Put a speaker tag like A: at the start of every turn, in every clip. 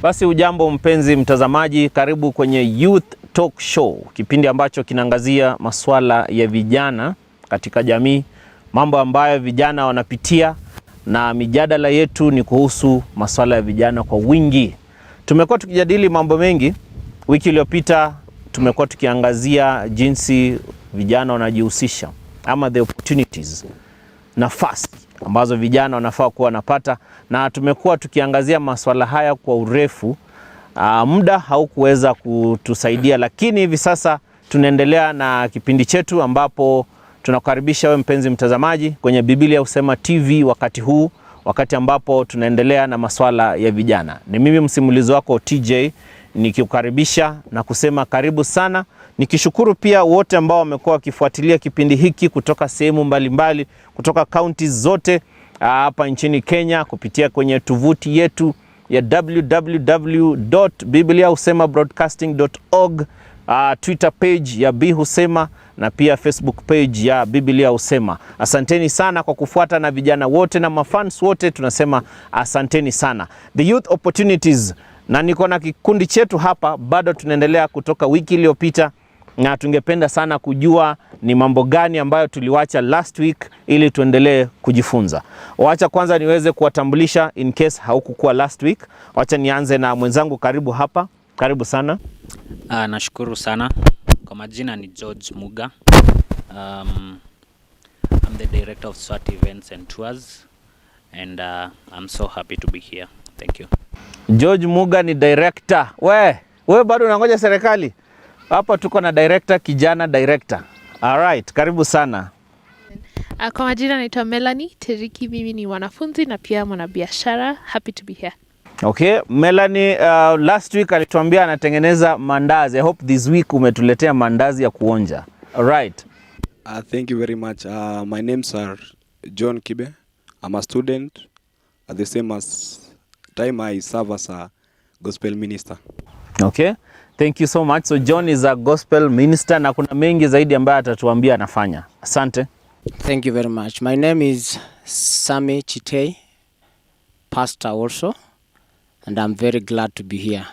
A: Basi ujambo mpenzi mtazamaji, karibu kwenye Youth Talk Show, kipindi ambacho kinaangazia masuala ya vijana katika jamii, mambo ambayo vijana wanapitia, na mijadala yetu ni kuhusu masuala ya vijana kwa wingi. Tumekuwa tukijadili mambo mengi. Wiki iliyopita tumekuwa tukiangazia jinsi vijana wanajihusisha, ama the opportunities, nafasi ambazo vijana wanafaa kuwa wanapata, na tumekuwa tukiangazia masuala haya kwa urefu. Muda haukuweza kutusaidia, lakini hivi sasa tunaendelea na kipindi chetu ambapo tunakukaribisha wewe mpenzi mtazamaji kwenye Biblia Husema TV wakati ambapo tunaendelea na masuala ya vijana. Ni mimi msimulizi wako TJ nikikukaribisha na kusema karibu sana, nikishukuru pia wote ambao wamekuwa wakifuatilia kipindi hiki kutoka sehemu mbalimbali, kutoka counties zote hapa nchini Kenya, kupitia kwenye tovuti yetu ya www.bibliahusema.broadcasting.org, Twitter page ya Bi Husema na pia Facebook page ya Biblia Husema. Asanteni sana kwa kufuata, na vijana wote na mafans wote tunasema asanteni sana. The youth opportunities, na niko na kikundi chetu hapa, bado tunaendelea kutoka wiki iliyopita, na tungependa sana kujua ni mambo gani ambayo tuliwacha last week ili tuendelee kujifunza. Wacha kwanza niweze kuwatambulisha in case haukukuwa last week. Wacha nianze na mwenzangu karibu hapa. Karibu sana.
B: Nashukuru sana. Kwa majina ni George Muga. I'm the director of SWAT events and tours, and I'm so happy to be here. Thank you.
A: George Muga ni director. We bado unangoja serikali? Hapa tuko na director, kijana director. Alright, karibu sana.
C: Kwa majina naitwa Melanie Teriki, mimi ni mwanafunzi na pia mwanabiashara. Happy to be here.
A: Okay, Melanie, last week alituambia anatengeneza mandazi. I hope this week umetuletea mandazi ya kuonja. Alright.
D: Thank you very much. My name's John Kibe. I'm a student at the same time I serve as a gospel minister.
A: Okay. Thank you so much. So John is a gospel minister, na kuna mengi zaidi ambayo atatuambia anafanya. Asante.
E: Thank you very much. My name is Sami Chitei, pastor also, and I'm very glad to be here.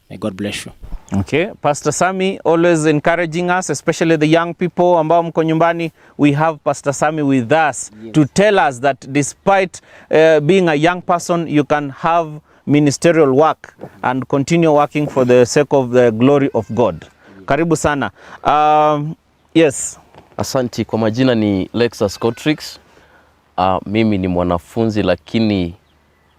E: May God bless you.
A: Okay. Pastor Sami always encouraging us, especially the young people ambao mko nyumbani. We have Pastor Sami with us, yes, to tell us that despite being a young person, you can have ministerial work and continue working for the sake of the glory of God. Karibu sana. Yes.
F: Asanti. Kwa majina ni Lexus Cotrix. Mimi ni mwanafunzi, lakini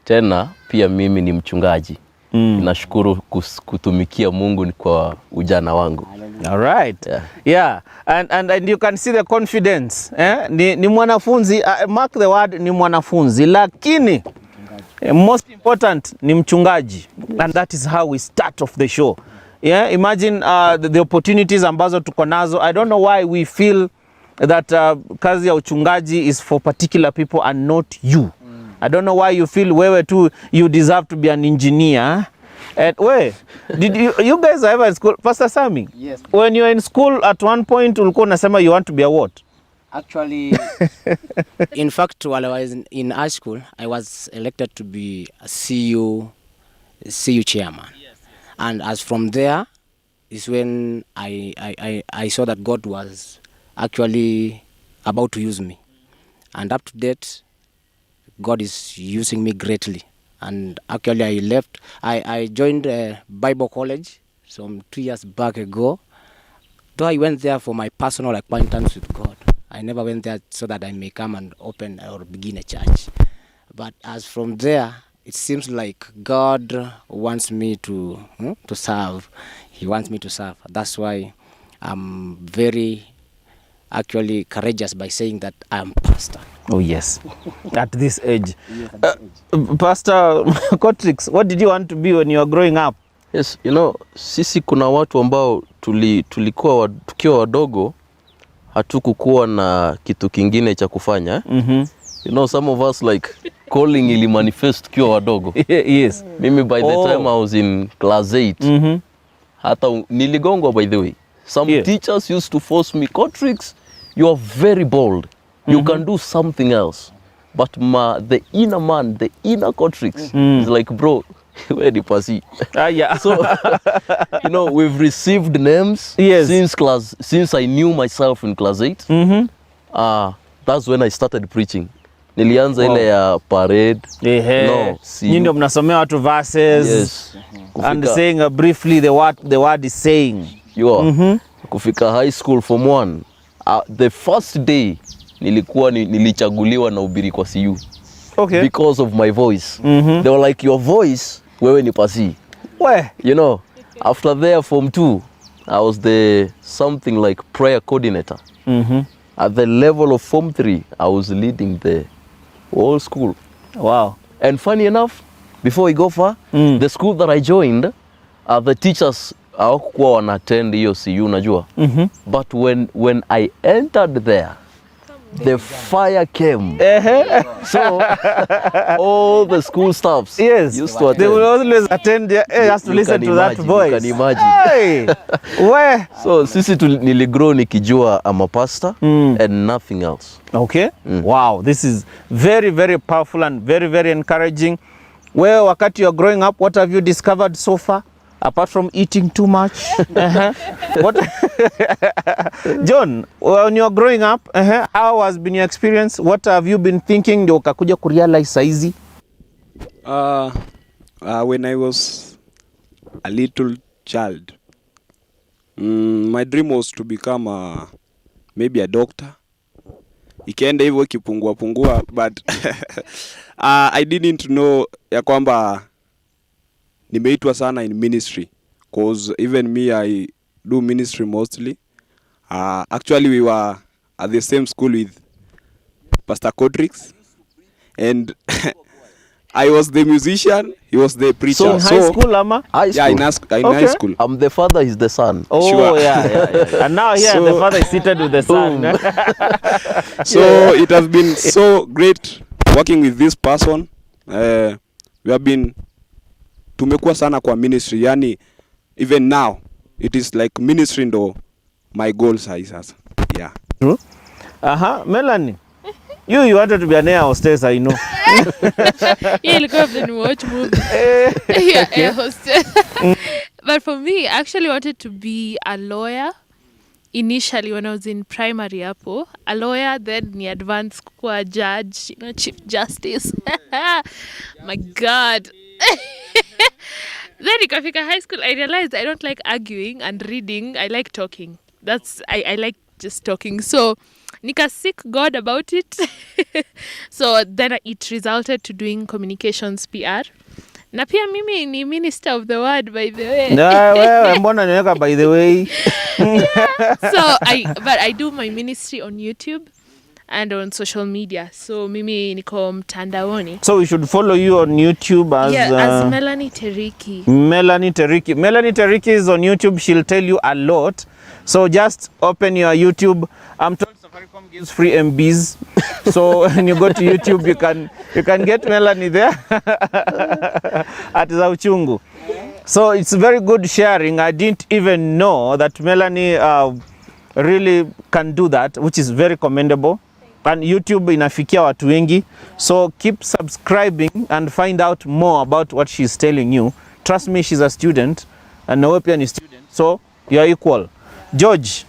F: tena pia mimi ni mchungaji. Nashukuru kutumikia Mungu ni kwa ujana wangu.
A: All right. Yeah. And you can see the confidence. Ni mwanafunzi, mark the word, ni mwanafunzi, lakini most important ni mchungaji. And that is how we start off the show. Yeah, imagine the opportunities ambazo tuko nazo. I don't know why we feel that kazi ya uchungaji is for particular people and not you. I don't know why you feel wewe tu you deserve to be an engineer. And did you guys are ever in school? Pastor Sami?
E: Yes.
A: When you were in school at one point ulikuwa unasema you want to be a what?
E: Actually, in fact, while I was in high school, I was elected to be a CU chairman. Yes. And as from there is when I saw that God was actually about to use me. And up to date, God is using me greatly. And actually I joined Bible College some 2 years back ago. Though I went there for my personal acquaintance with God. I never went there so that I may come and open or begin a church. But as from there, it seems like God wants me to serve. He wants me to serve. That's why I'm very actually courageous by saying that I'm pastor.
A: Oh yes, at this age. Pastor Cotrix, what did you want to be when you were growing up?
F: Yes, sisi kuna watu ambao tulikuwa tukiwa wadogo hatukukuwa na kitu kingine cha kufanya. Some of us like calling ili manifest tukiwa wadogo.
A: Yes.
F: Mimi by the time I was in class 8, hata niligongwa by the way. Some teachers used to force me, Cotrix, you are very bold. You can do something else. But the inner man, the inner Cotrix is like, bro, Wewe ni pasi.
A: Yeah.
F: So you know, we've received names
A: Yes.
F: since I knew myself in class 8. That's when I started preaching. Nilianza ile ya parade. No,
A: Nyinyi ndio mnasomea watu verses.
F: Yes.
A: And saying briefly the word is saying.
F: Kufika high school form 1. The first day nilichaguliwa na ubiri kwa CU.
A: Okay.
F: Because of my voice. They were like, your voice, wewe ni pasi.
A: Where?
F: You know, after there form 2, I was the something like prayer coordinator. At the level of form 3, I was leading the whole school.
A: Wow.
F: And funny enough, before we go far, the school that I joined, the teachers hawakuwa wanattend hiyo CU unajua. But when I entered there, the fire came. So all the school staffs used to attend.
A: They will always attend there. Just to listen to that voice.
F: You can imagine.
A: Hey, where?
F: So sisi niligrow nikijua I'm a pastor and nothing else.
A: Okay. Wow, this is very, very powerful and very, very encouraging. Well, wakati you're growing up, what have you discovered so far? Apart from eating too much? What? John, when you're growing up, how has been your experience? What have you been thinking ndio ukakuja kurealize saizi?
D: When I was a little child, my dream was to become maybe a doctor. Ikaenda hivyo kipungua but I didn't know ya kwamba nimeitwa sana in ministry, cause even me I do ministry mostly. Actually we were at the same school with Pastor Kodrix, and I was the musician, he was the preacher.
A: So in high school, ama?
F: High school.
D: Yeah, in high school.
F: I'm the father, he's the son.
A: Oh,
D: Sure.
A: yeah. And now here the father is seated with the son.
D: So it has been so great working with this person. We have been tumekuwa sana kwa ministry, yani even now it is like ministry ndo my goal sasa. Yeah.
A: True. Melanie. You wanted to be an air hostess, I know.
C: Yeah, ilikuwa vile ni watch movie. Yeah, air hostess. But for me, I actually wanted to be a lawyer initially when I was in primary hapo. A lawyer, then ni advance kuwa judge, chief justice. My God. Then ikafika high school, I realized I don't like arguing and reading. I like talking. I like just talking. So nika seek God about it. So then it resulted to doing communications PR. Na pia mimi ni minister of the word, by the way.
A: Wewe mbona niweka by the way?
C: So I do my ministry on YouTube and on social media. So mimi niko mtandaoni.
A: So we should follow you on YouTube
C: as Melanie Teriki.
A: Melanie Teriki. Melanie Teriki is on YouTube. She'll tell you a lot. So just open your YouTube. I'm told Safaricom gives free MBs. So when you go to YouTube, you can get Melanie there at Zauchungu. So it's very good sharing. I didn't even know that Melanie really can do that, which is very commendable. And YouTube inafikia watu wengi. So keep subscribing and find out more about what she's telling you. Trust me, she's a student and nawe pia ni student. So you are equal. George,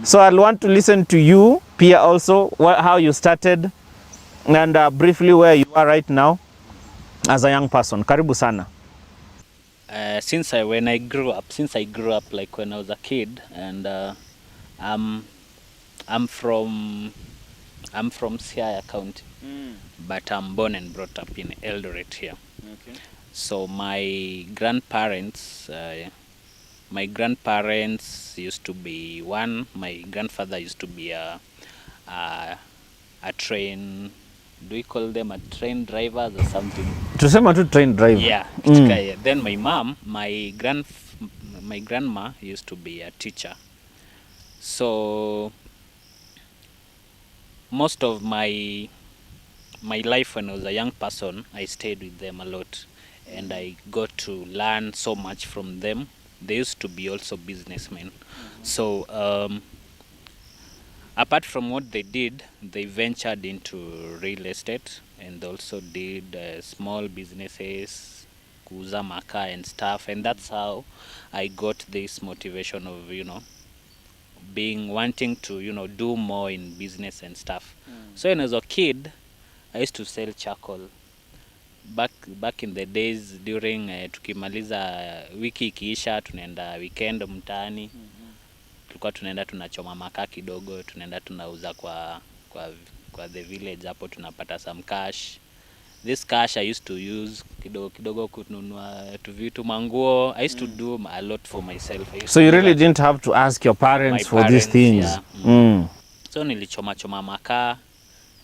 A: so I'll want to listen to you pia also, how you started and briefly where you are right now as a young person. Karibu sana.
B: Since I grew up like when I was a kid, and I'm from Siaya County, but I'm born and brought up in Eldoret here. Okay. So my grandparents used to be my grandfather used to be a train, do we call them a train drivers or something?
A: Tusema tu train driver.
B: Yeah. Then my mom, my grandma used to be a teacher. So most of my life when I was a young person, I stayed with them a lot, and I got to learn so much from them. They used to be also businessmen. So apart from what they did, they ventured into real estate and also did small businesses, kuuza makaa and stuff, and that's how I got this motivation of wanting to do more in business and stuff. So when I was a kid, I used to sell charcoal back in the days during tukimaliza wiki ikiisha tunaenda weekend mtaani. Tulikuwa tunaenda tunachoma makaa kidogo, tunaenda tunauza kwa the village, hapo tunapata some cash. This cash I used to use kidogo kununua vitu manguo. I used to do a lot for myself.
A: So you really didn't have to ask your parents for these things.
B: Yeah. So nilichoma makaa.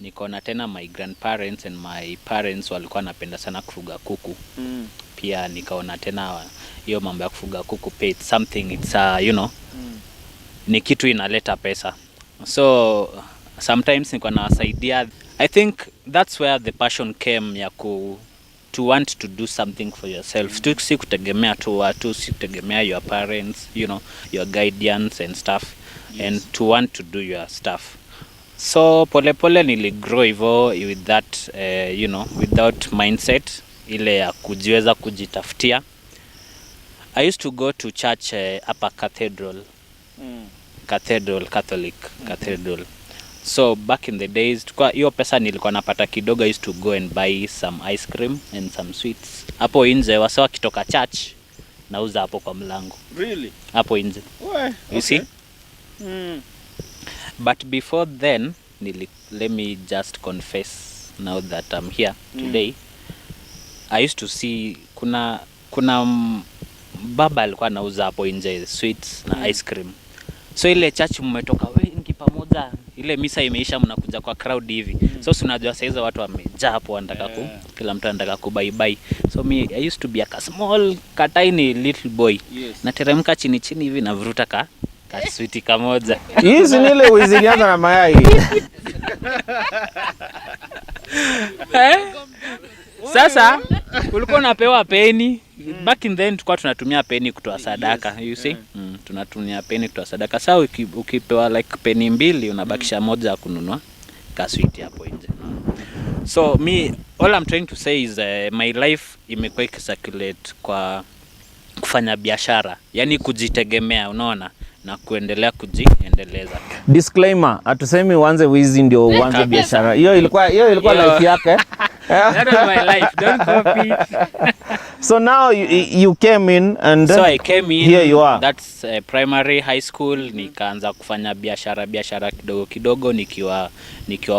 B: Nikaona tena my grandparents and my parents walikuwa napenda sana kufuga kuku. Pia nikaona tena hiyo mambo ya kufuga kuku pay something, it's ni kitu inaleta pesa. So sometimes niko nawasaidia. I think that's where the passion came ya to want to do something for yourself. Si kutegemea tu watu, si kutegemea your parents, your guardians and stuff. And to want to do your stuff. So pole niligrow hivyo with that without mindset ile ya kujiweza kujitafutia. I used to go to church upper cathedral. Catholic cathedral. So back in the days tukua hiyo pesa nilikuwa napata kidogo, I used to go and buy some ice cream and some sweets. Hapo nje wasa wakitoka church nauza hapo kwa mlango.
A: Really?
B: Hapo nje. You see? But before then, let me just confess now that I'm here today. I used to see kuna baba alikuwa anauza hapo nje sweets na ice cream. So ile church mmetoka wengi pamoja, ile misa imeisha, mnakuja kwa crowd hivi. So unajua saiza watu wamejaa hapo, wanataka kila mtu anataka kubai. So I used to be a small tiny little boy. Nateremka chini hivi navuruta ka sweet kamoja.
A: Hizi ni ile uizilianza na mayai.
B: Sasa ulikuwa unapewa peni. Back in then tulikuwa tunatumia peni kutoa sadaka, you see? Tunatumia peni kutoa sadaka. Sasa ukipewa like peni 2 unabakisha moja ya kununua ka sweet hapo nje. So all I'm trying to say is my life imekuwa ikicirculate kwa kufanya biashara, yani kujitegemea, unaona, na kuendelea kujiendeleza.
A: Disclaimer, atusemi uanze wizi ndio uanze biashara. Hiyo ilikuwa life yake.
B: That was my life, don't copy.
A: So now you came in and
B: so I came in,
A: here you are.
B: That's primary high school. Nikaanza kufanya biashara kidogo nikiwa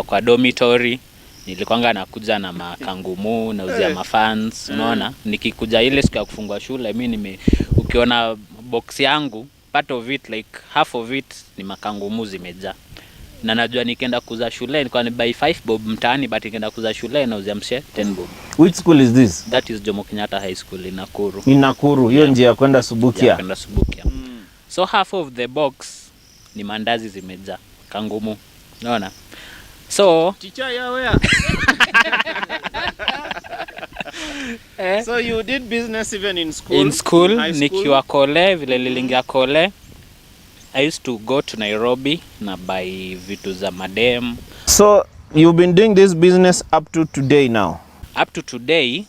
B: kwa dormitory. Nilikuanga nakuja na makangumu na uzia mafans, unaona. Nikikuja ile siku ya kufungua shule, mimi ukiona box yangu, part of it like half of it ni makangumu zimejaa. Na najua nikienda kuza shule nilikuwa ni buy 5 bob mtaani, but nikienda kuza shule na uzia mshe 10 bob.
A: Which school is this?
B: That is Jomo Kenyatta High School in Nakuru.
A: In Nakuru, hiyo njia ya kwenda Subukia.
B: So half of the box ni mandazi zimejaa, kangumu. Unaona? So
A: Teacher ya where? So you did business even in school?
B: In school, nikiwa kole, vile lilingia kole, I used to go to Nairobi na buy vitu za madem.
A: So you've been doing this business up to today now?
B: Up to today,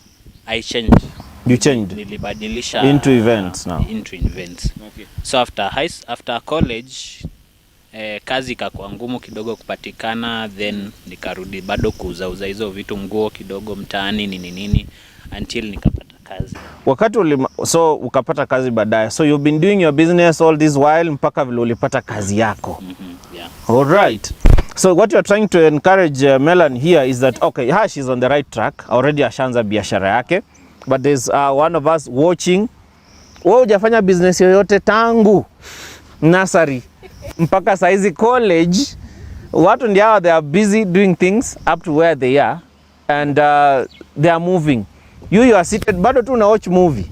B: I changed.
A: You changed?
B: Nilibadilisha
A: into events now?
B: Into events. Okay. So after college, kazi ikakuwa ngumu kidogo kupatikana, then nikarudi bado kuuza hizo vitu, nguo kidogo mtaani nini until nikapata kazi.
A: Wakati so ukapata kazi baadaye. So you've been doing your business all this while mpaka vile ulipata kazi yako.
B: Yeah.
A: All right. So what you're trying to encourage Melanie here is that okay, she's on the right track. Already ashaanza biashara yake. But there's one of us watching. Wewe hujafanya business yoyote tangu nursery mpaka saizi college. Watu ndio they are busy doing things up to where they are and they are moving. You are seated bado tu na watch movie.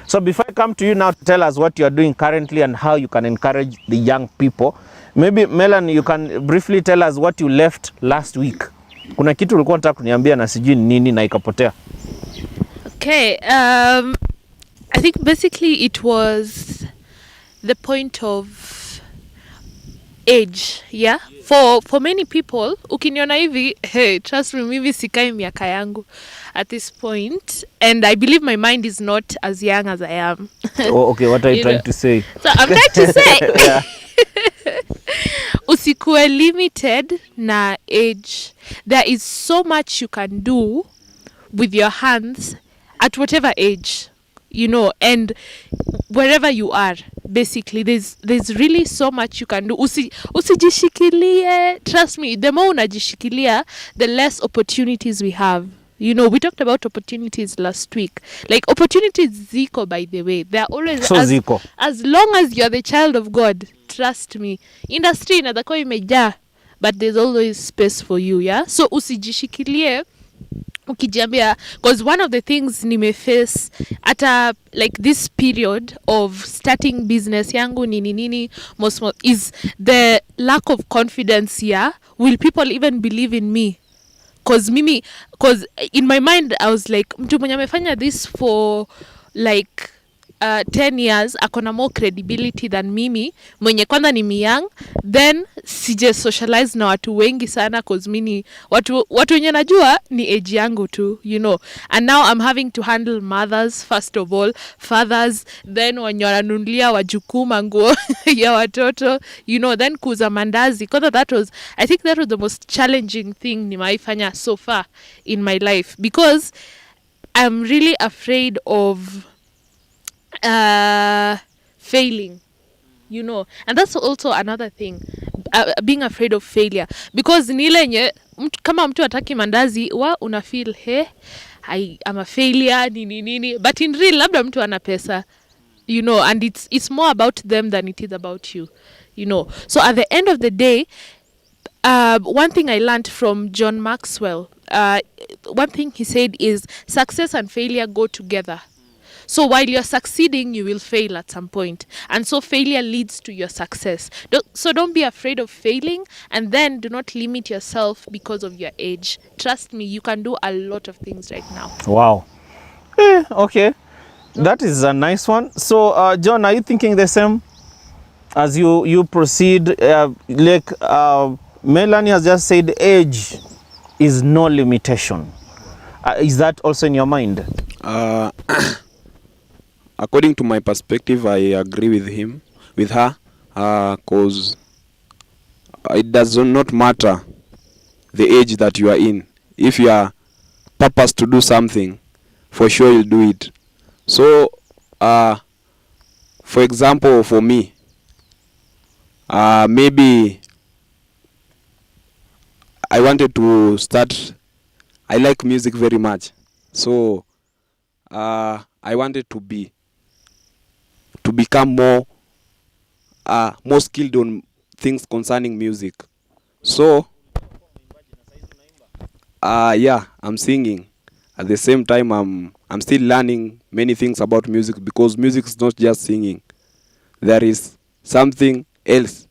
A: So before I come to you now to tell us what you are doing currently and how you can encourage the young people, maybe Melanie, you can briefly tell us what you left last week. Kuna kitu ulikuwa unataka kuniambia na sijui nini na ikapotea.
C: Okay, I think basically it was the point of age, yeah? For many people, ukiniona hivi, hey, trust me, mimi sikai miaka yangu at this point, and I believe my mind is not as young as I am.
A: Oh, okay, what are you trying to say?
C: So I'm trying to say, usikuwe limited na age. There is so much you can do with your hands at whatever age, you know, and wherever you are. Basically, there's really so much you can do. Usijishikilie. Trust me, the more unajishikilia, the less opportunities we have. You know, we talked about opportunities last week. Like, opportunities ziko, by the way. They're always
A: So ziko.
C: As long as you're the child of God, trust me. Industry inadhako imejaa, but there's always space for you, yeah? So usijishikilie ukijiambia, because one of the things nimeface at like this period of starting business yangu nini most is the lack of confidence, yeah? Will people even believe in me? Because in my mind I was like, mtu mwenye amefanya this for like 10 years akona more credibility than mimi mwenye kwanza ni young, then sije socialize na watu wengi sana, cause mimi watu wenye najua ni age yangu tu, you know, and now I'm having to handle mothers first of all, fathers, then wenye wananunulia wajukuu manguo ya watoto, you know, then kuuza mandazi. Because I think that was the most challenging thing nimeifanya so far in my life, because I'm really afraid of failing, you know, and that's also another thing, being afraid of failure, because nilenye kama mtu ataki mandazi wa una feel I'm a failure nini, but in real labda mtu ana pesa, you know, and it's more about them than it is about you, you know. So at the end of the day, one thing I learned from John Maxwell, one thing he said is success and failure go together. So while you're succeeding, you will fail at some point. And so failure leads to your success. So don't be afraid of failing, and then do not limit yourself because of your age. Trust me, you can do a lot of things right now.
A: Wow. Okay. That is a nice one. So, John, are you thinking the same as you proceed? Melanie has just said age is no limitation. Is that also in your mind?
D: According to my perspective, I agree with her, cause it does not matter the age that you are in. If you are purpose to do something, for sure you'll do it. So, for example, for me, maybe I wanted to start. I like music very much, so I wanted to become more skilled on things concerning music. So yeah, I'm singing. At the same time, I'm still learning many things about music, because music is not just singing. There is something else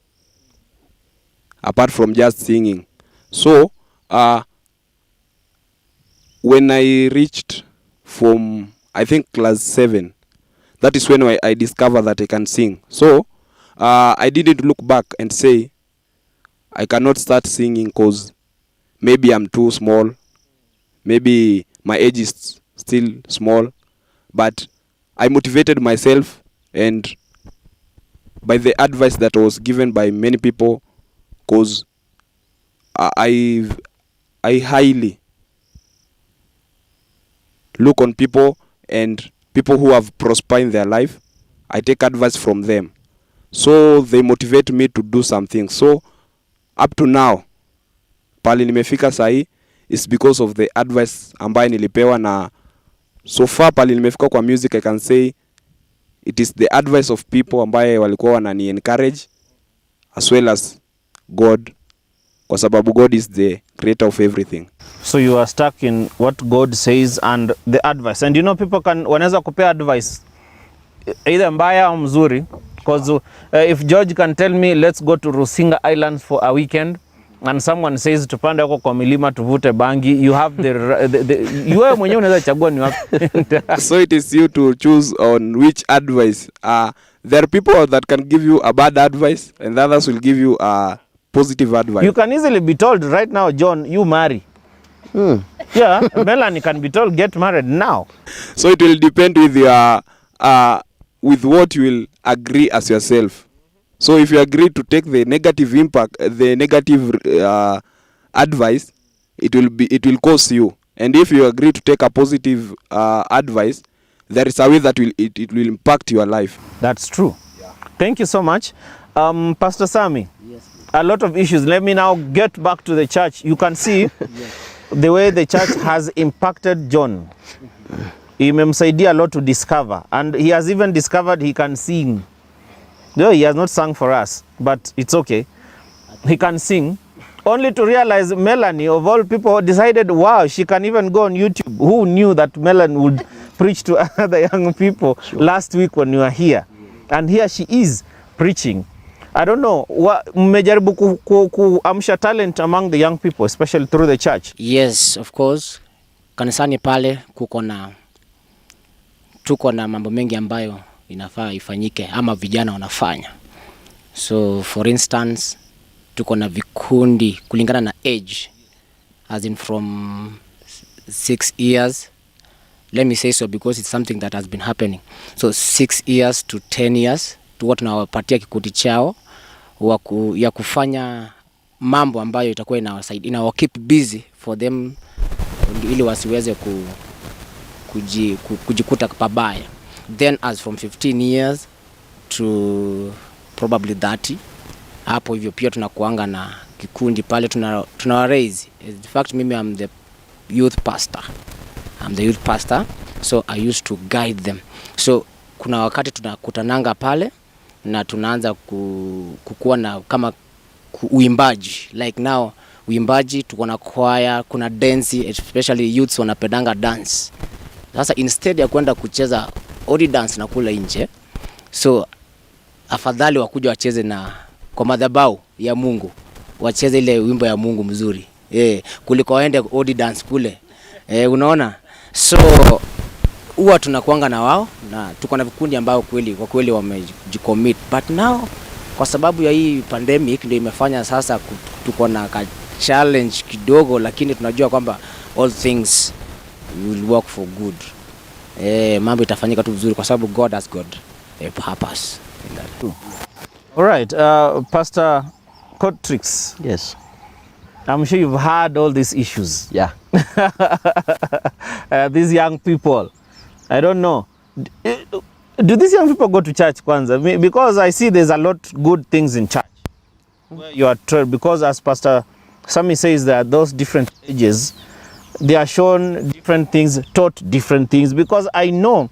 D: apart from just singing. So when I reached from, I think, class 7, that is when I discovered that I can sing. So I didn't look back and say I cannot start singing because maybe I'm too small, maybe my age is still small. But I motivated myself, and by the advice that was given by many people, because I highly look on people, and people who have prospered in their life, I take advice from them. So they motivate me to do something. So up to now, pali nimefika sahi is because of the advice ambayo nilipewa, na so far pali nimefika kwa music, I can say it is the advice of people ambaye walikuwa wanani encourage, as well as God, kwa sababu God is the creator of everything.
A: So you are stuck in what God says and the advice. And you know, people wanaweza kupea advice either mbaya au mzuri, because if George can tell me let's go to Rusinga Islands for a weekend, and someone says tupande huko kwa milima tuvute bangi, you have the wewe mwenyewe unaweza chagua ni wapi.
D: So it is you to choose on which advice. There are people that can give you a bad advice and the others will give you a positive advice.
A: You can easily be told right now, John, you marry. Yeah, Melanie can be told get married now.
D: So it will depend with your with what you will agree as yourself. So if you agree to take the negative impact, the negative advice, it will cost you. And if you agree to take a positive advice, there is a way that it will impact your life.
A: That's true. Yeah. Thank you so much. Pastor Sammy, yes, a lot of issues. Let me now get back to the church. You can see the way the church has impacted John. Imemsaidia a lot to discover. And he has even discovered he can sing. No, he has not sung for us, but it's okay. He can sing. Only to realize Melanie, of all people, decided, wow, she can even go on YouTube. Who knew that Melanie would preach to other young people last week when you were here? And here she is preaching. I don't know, mmejaribu kuamsha talent among the young people, especially through the church?
E: Yes, of course. Kanisani pale tuko na mambo mengi ambayo inafaa ifanyike ama vijana wanafanya. So for instance, tuko na vikundi kulingana na age, as in from 6 years. Let me say so because it's something that has been happening. So 6 years to 10 years tuko tunawapatia kikundi chao ya kufanya mambo ambayo itakuwa inawa keep busy for them, ili wasiweze kujikuta pabaya. Then as from 15 years to probably 30, hapo hivyo pia tunakuanga na kikundi pale, tunawa raise. In fact, mimi I'm the youth pastor. So I used to guide them. So kuna wakati tunakutananga pale na tunaanza kukuwa na kama uimbaji. Like now uimbaji, tuko na choir, kuna dance, especially youths wanapendanga dance. Sasa instead ya kwenda kucheza odi dance na kula nje, so afadhali wakuja wacheze na kwa madhabahu ya Mungu, wacheze ile wimbo ya Mungu mzuri kuliko waende odi dance kule, unaona. So huwa tunakuanga na wao na tuko na vikundi ambao kwa kweli wamejicommit, but now kwa sababu ya hii pandemic ndio imefanya sasa tuko na challenge kidogo, lakini tunajua kwamba all things will work for good. Mambo itafanyika tu vizuri kwa sababu God has got a purpose in that.
A: All right, Pastor Cotrix.
F: Yes.
A: I'm sure you've had all these issues.
F: Yeah.
A: These young people, I don't know. Do these young people go to church kwanza? Because I see there's a lot good things in church. You are told, because as Pastor Sammy says, that those different ages, they are shown different things, taught different things. Because I know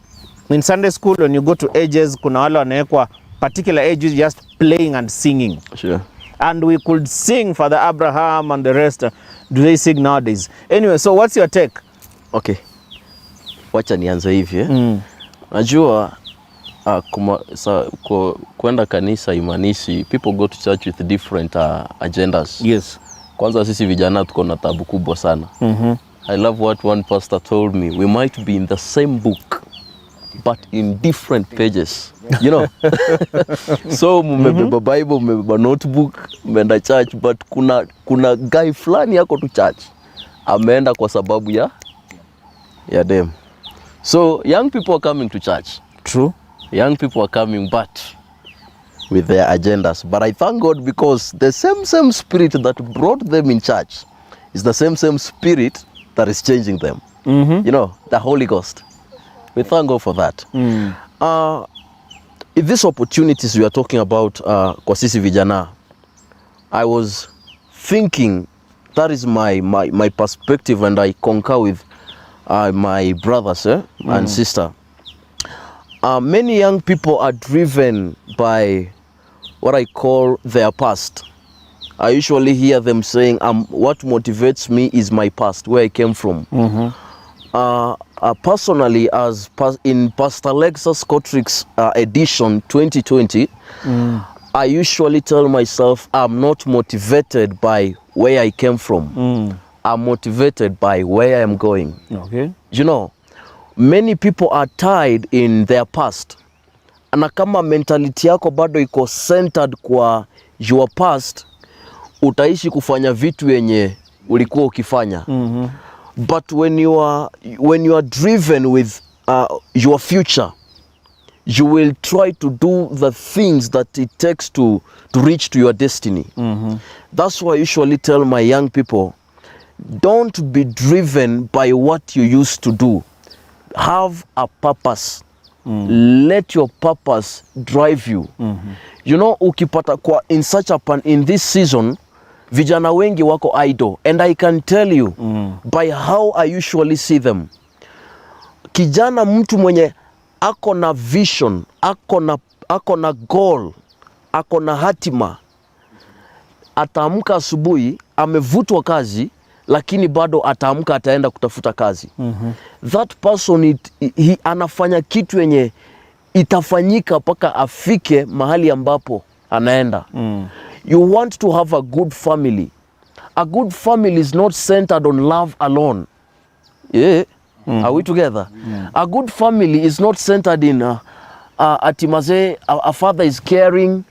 A: in Sunday school when you go to ages, kuna wale wanawekwa particular ages just playing and singing.
F: Sure.
A: And we could sing Father Abraham and the rest. Do they sing nowadays? Anyway, so what's your take?
F: Okay. Wacha nianze hivi. Najua kwenda kanisa imanishi people go to church with different agendas.
A: Yes.
F: Kwanza sisi vijana tuko na tabu kubwa sana. I love what one pastor told me. We might be in the same book but in different pages. You know. So mmebeba Bible, mmebeba notebook, mmeenda church, but kuna guy fulani yako tu church. Ameenda kwa sababu ya dem. So young people are coming to church.
A: True.
F: Young people are coming but with their agendas. But I thank God because the same spirit that brought them in church is the same spirit that is changing them. You know, the Holy Ghost. We thank God for that. If these opportunities we are talking about kwa sisi vijana, I was thinking, that is my perspective, and I concur with my brothers and sister. Many young people are driven by what I call their past. I usually hear them saying, what motivates me is my past, where I came from. Personally, in Pastor Lexus Cotrix edition 2020, I usually tell myself I'm not motivated by where I came from are motivated by where I am going.
A: Okay.
F: You know, many people are tied in their past. Na kama mentality yako bado iko centered kwa your past, utaishi kufanya vitu yenye ulikuwa ukifanya. But when you are driven with your future, you will try to do the things that it takes to reach to your destiny. That's why I usually tell my young people, don't be driven by what you used to do. Have a purpose. Let your purpose drive you. You know, ukipata kwa in this season, vijana wengi wako idle, and I can tell you by how I usually see them. Kijana mtu mwenye ako na vision, ako na goal, ako na hatima, ataamka asubuhi amevutwa kazi, lakini bado ataamka ataenda kutafuta kazi. That person anafanya kitu yenye itafanyika paka afike mahali ambapo anaenda. You want to have a good family. A good family is not centered on love alone. Yeah. Are we together? A good family is not centered in atimaze a father is caring,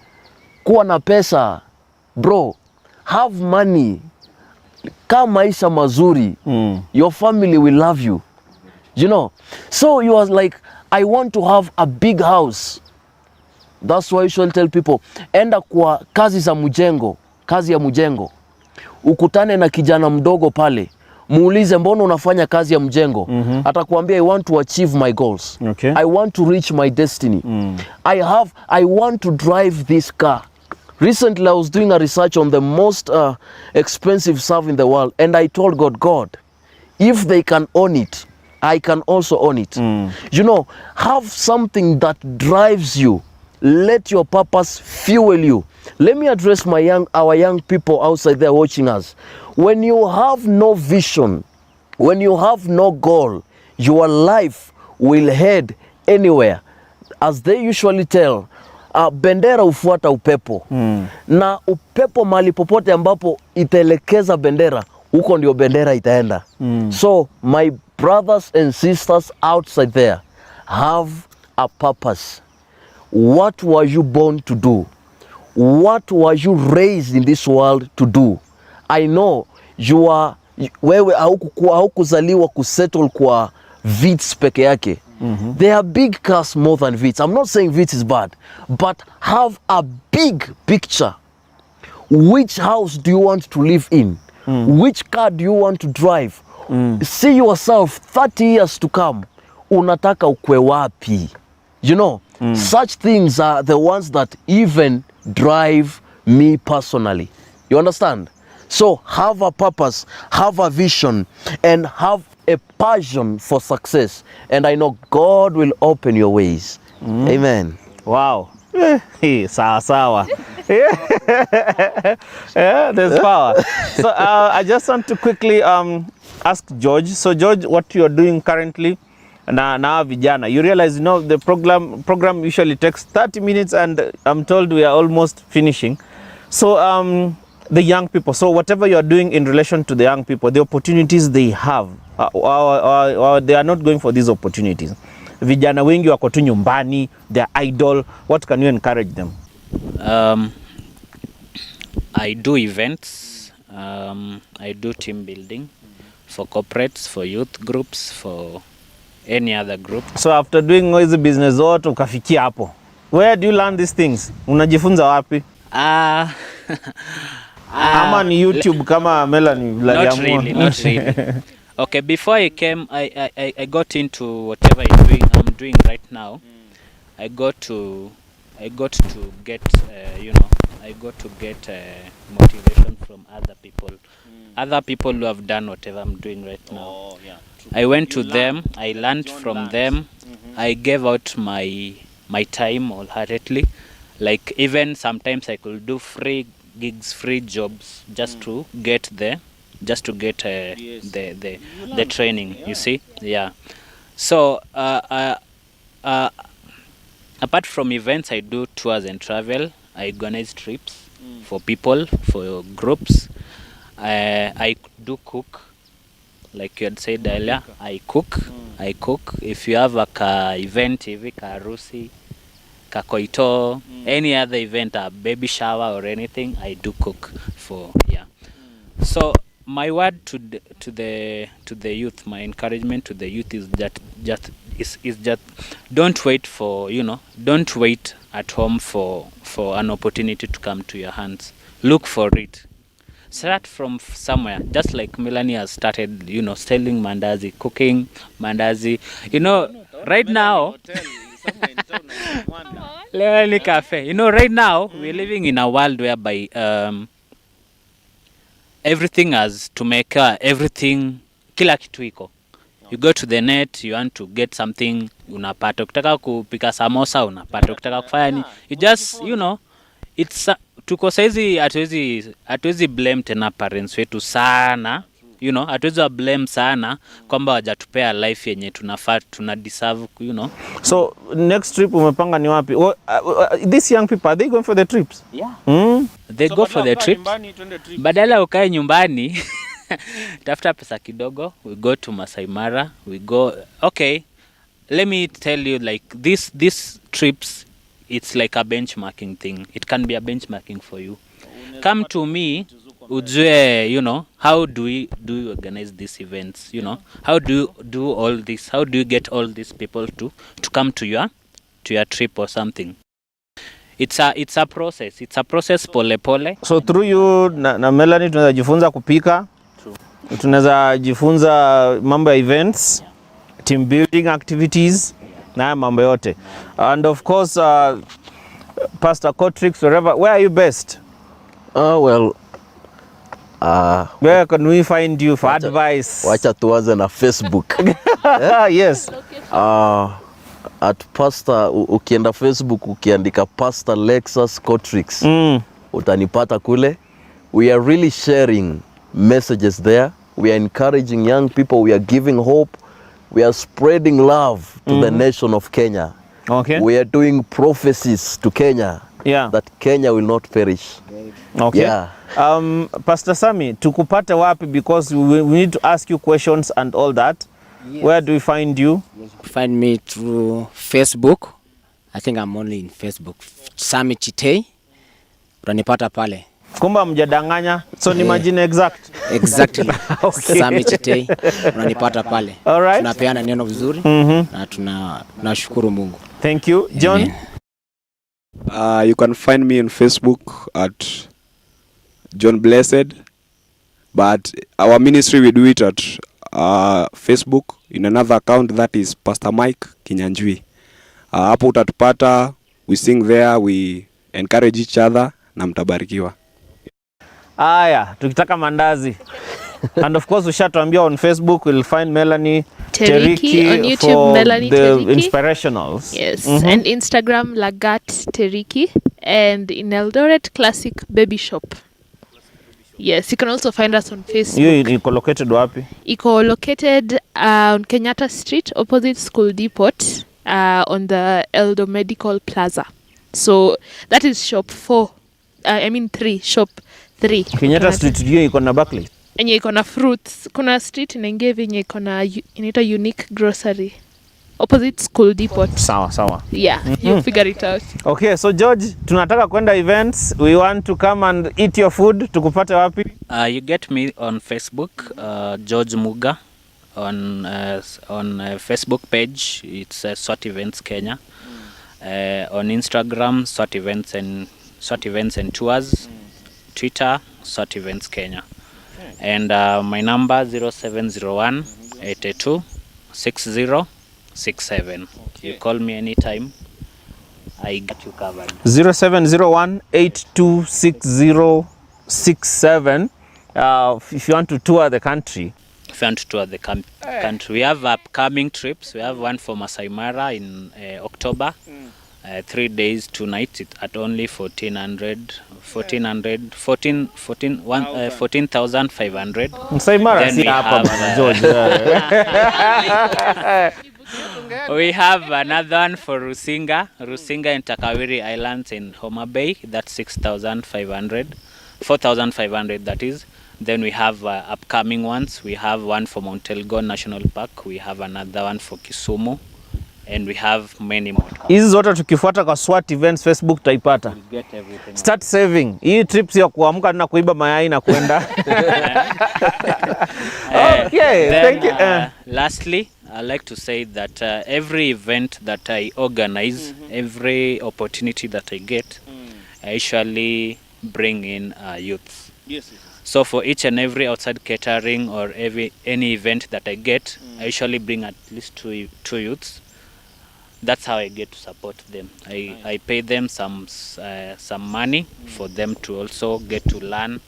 F: kuwa na pesa. Bro, have money. Kaa maisha mazuri. Your family will love you. You know? So you are like, I want to have a big house. That's why I usually tell people, enda kwa kazi za mjengo, kazi ya mjengo. Ukutane na kijana mdogo pale, muulize mbona unafanya kazi ya mjengo. Atakwambia I want to achieve my goals.
A: Okay.
F: I want to reach my destiny. I want to drive this car. Recently I was doing a research on the most expensive stuff in the world, and I told God, if they can own it, I can also own it. You know, have something that drives you. Let your purpose fuel you. Let me address our young people outside there watching us. When you have no vision, when you have no goal, your life will head anywhere. As they usually tell, bendera hufuata upepo. Na upepo mahali popote ambapo itaelekeza bendera, huko ndio bendera itaenda. So my brothers and sisters outside there, have a purpose. What were you born to do? What were you raised in this world to do? I know wewe haukuzaliwa kusettle kwa vits peke yake. There are big cars more than vits. I'm not saying vits is bad, but have a big picture. Which house do you want to live in? Which car do you want to drive? See yourself 30 years to come. Unataka ukwe wapi? You know, such things are the ones that even drive me personally. You understand? So have a purpose, have a vision, and have a passion for success. And I know God will open your ways. Amen.
A: Wow. Sawa sawa. Yeah, there's power. So I just want to quickly ask George. So George, what you are doing currently na vijana, you realize, you know, the program usually takes 30 minutes and I'm told we are almost finishing. So the young people, so whatever you are doing in relation to the young people, the opportunities they have, or they are not going for these opportunities. Vijana wengi wako tu nyumbani, they are idle. What can you encourage them?
B: I do events, I do team building for corporates, for youth groups, for any other group.
A: So after doing hizi business zote ukafikia hapo, where do you learn these things? Unajifunza wapi? Ama ni YouTube kama Melanie Vladiamua?
B: Not really. Okay, before I came, I got into whatever I'm doing right now. I got to get motivation from other people. Other people who have done whatever I'm doing right now. I went to them, I learned from them. I gave out my time wholeheartedly. Like even sometimes I could do free gigs, free jobs just to get the training, you see. Yeah. So apart from events, I do tours and travel. I organize trips for people, for groups. I do cook, like you had said earlier. I cook. If you have a ka event hivi, ka harusi, ka koito, any other event, a baby shower or anything, I do cook for, yeah. So my word to the youth, my encouragement to the youth is that just don't wait for, don't wait at home for an opportunity to come to your hands. Look for it. Start from somewhere, just like Melanie has started, selling mandazi, cooking mandazi. Right now, Melanie Cafe. Right now we're living in a world whereby everything has to make everything, kila kitu iko. You go to the net, you want to get something, unapata. Ukitaka kupika samosa, unapata. Ukitaka kufanya ni, you just, it's tuko saizi hatuwezi blame tena parents wetu sana, hatuwezi blame sana kwamba hawajatupea life yenye tunafaa tuna deserve,
A: So next trip umepanga ni wapi? These young people, are they going for the trips?
B: Yeah. They go for the trips. Badala ukae nyumbani tafuta pesa kidogo, we go to Masai Mara, we go. Okay, let me tell you, like these trips, it's like a benchmarking thing. It can be a benchmarking for you. Come to me, ujue, how do we organize these events? How do you do all this? How do you get all these people to come to your trip or something? It's a process. It's a process pole pole.
A: So through you na Melanie tunaweza jifunza kupika. Tunaweza jifunza mambo ya events, team building activities na mambo yote. And of course, Pastor Kotrix, where are you based?
F: Well,
A: where can we find you for advice?
F: Wacha tuanze na Facebook.
A: Yes.
F: At Pastor, ukienda Facebook ukiandika Pastor Lexus Kotrix, utanipata kule. We are really sharing messages there. We are encouraging young people. We are giving hope. We are spreading love to the nation of Kenya.
A: Okay.
F: We are doing prophecies to Kenya that Kenya will not perish.
A: Okay.
F: Yeah.
A: Pastor Sami, tukupate wapi, because we need to ask you questions and all that. Yes. Where do we find you?
E: Find me through Facebook. I think I'm only in Facebook. Sami Chitei. Utanipata pale.
A: Kumba mjadanganya. So ni majina exact?
E: Exactly. Okay. Sami Chitei. Unanipata pale.
A: All right.
E: Tunapeana neno vizuri na tunashukuru Mungu.
A: Thank you. John?
D: You can find me on Facebook at John Blessed, but our ministry we do it at Facebook in another account that is Pastor Mike Kinyanjui. Hapo utatupata, we sing there, we encourage each other na mtabarikiwa.
A: Aya, tukitaka mandazi. And of course, ushatuambia on Facebook we'll find Melanie Teriki
C: on YouTube,
A: for
C: Melanie
A: the
C: Teriki.
A: inspirationals.
C: Yes, and Instagram Lagat Teriki, and in Eldoret Classic Baby Shop. Yes, you can also find us on Facebook.
A: You iko located wapi?
C: Iko located on Kenyatta Street, opposite School Depot, on the Eldo Medical Plaza. So that is shop 4. 3, shop 3.
A: Kenyatta Street hiyo iko na Barclay.
C: Enye iko na fruits. Kuna street inaingia yenye iko na inaitwa Unique Grocery. Opposite School Depot.
A: Sawa.
C: Yeah, you figure it out.
A: Okay, so George, tunataka kwenda events. We want to come and eat your food. Tukupate wapi?
B: You get me on Facebook, George Muga. On Facebook page, it's SWAT Events Kenya. On Instagram, SWAT Events and Tours. Twitter, SWAT Events Kenya. And my number 0701 82 60 67. You call me anytime, I got you covered.
A: 0701 826067. If you want to tour the country.
B: If you want to tour the country, we have upcoming trips. We have one for Masai Mara in October. 3 days, 2 nights at only 14,500.
A: Masai Mara si hapa bana George.
B: We have another one for Rusinga in Takawiri Islands in Homa Bay. That's 4,500 that is. Then we have upcoming ones. We have one for Mount Elgon National Park. We have another one for Kisumu. And we have many more.
A: Hizi zote tukifuata kwa SWAT Events Facebook taipata.
B: We'll get everything.
A: Start saving. Hii trip sio kuamka na kuiba mayai na kwenda. Okay,
B: then,
A: thank you.
B: Lastly, I'd like to say that every event that I organize, every opportunity that I get, I usually bring in youths.
A: Yes.
B: So for each and every outside catering or any event that I get, I usually bring at least two youths. That's how I get to support them. I pay them some money for them to also get to learn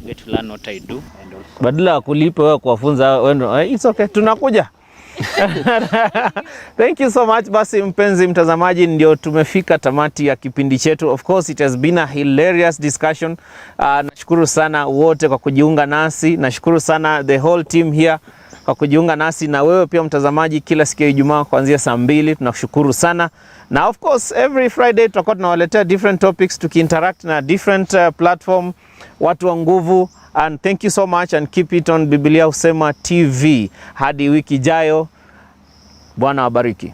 B: what I do and also.
A: Badala ya kulipa wewe kuwafunza wewe, it's okay, tunakuja. Thank you so much. Basi mpenzi mtazamaji, ndio tumefika tamati ya kipindi chetu. Of course it has been a hilarious discussion. Nashukuru sana wote kwa kujiunga nasi. Nashukuru sana the whole team here kwa kujiunga nasi, na wewe pia mtazamaji, kila siku ya Ijumaa kuanzia saa 2 tunakushukuru sana. Na of course every Friday tutakuwa tunawaletea different topics, tukiinteract na different platform, watu wa nguvu. And thank you so much and keep it on Biblia Husema TV. Hadi wiki ijayo. Bwana wabariki.